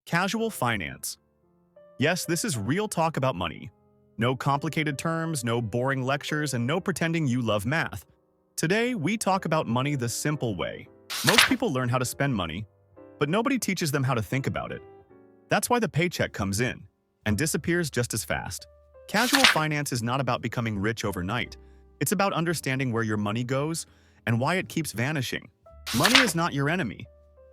Casual finance. Yes, this is real talk about money. No complicated terms, no boring lectures, and no pretending you love math. Today, we talk about money the simple way. Most people learn how to spend money, but nobody teaches them how to think about it. That's why the paycheck comes in and disappears just as fast. Casual finance is not about becoming rich overnight. It's about understanding where your money goes and why it keeps vanishing. Money is not your enemy,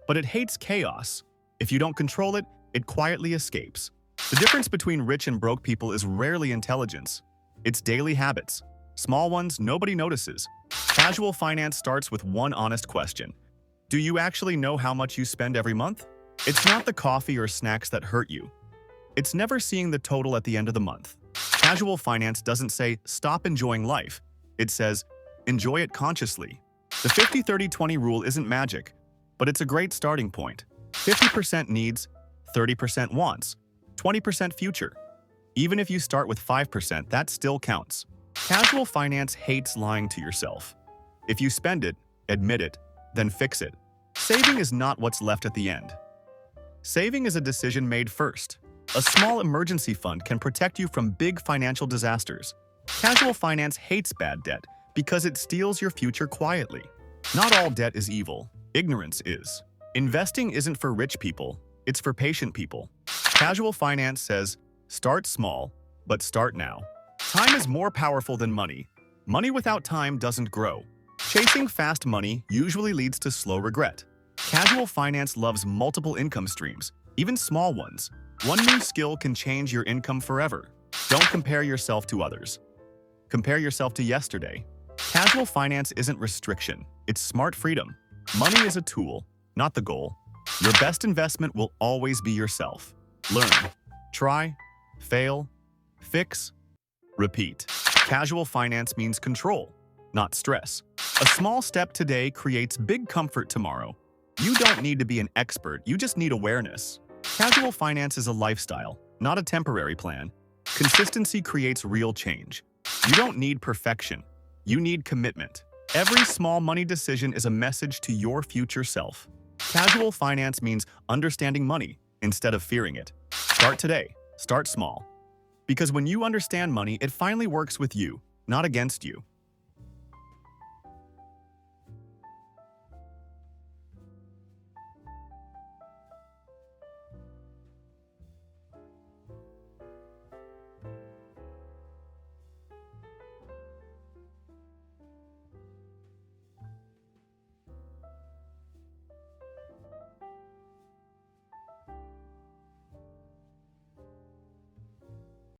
but it hates chaos. If you don't control it, it quietly escapes. The difference between rich and broke people is rarely intelligence. It's daily habits. Small ones nobody notices. Casual finance starts with one honest question. Do you actually know how much you spend every month? It's not the coffee or snacks that hurt you. It's never seeing the total at the end of the month. Casual finance doesn't say, stop enjoying life. It says, enjoy it consciously. The 50-30-20 rule isn't magic, but it's a great starting point. 50% needs, 30% wants, 20% future. Even if you start with 5%, that still counts. Casual finance hates lying to yourself. If you spend it, admit it, then fix it. Saving is not what's left at the end. Saving is a decision made first. A small emergency fund can protect you from big financial disasters. Casual finance hates bad debt because it steals your future quietly. Not all debt is evil. Ignorance is. Investing isn't for rich people. It's for patient people. Casual finance says, start small, but start now. Time is more powerful than money. Money without time doesn't grow. Chasing fast money usually leads to slow regret. Casual finance loves multiple income streams, even small ones. One new skill can change your income forever. Don't compare yourself to others. Compare yourself to yesterday. Casual finance isn't restriction, it's smart freedom. Money is a tool, not the goal. Your best investment will always be yourself. Learn, try, fail, fix, repeat. Casual finance means control, not stress. A small step today creates big comfort tomorrow. You don't need to be an expert, you just need awareness. Casual finance is a lifestyle, not a temporary plan. Consistency creates real change. You don't need perfection, you need commitment. Every small money decision is a message to your future self. Casual finance means understanding money instead of fearing it. Start today, start small. Because when you understand money, it finally works with you, not against you.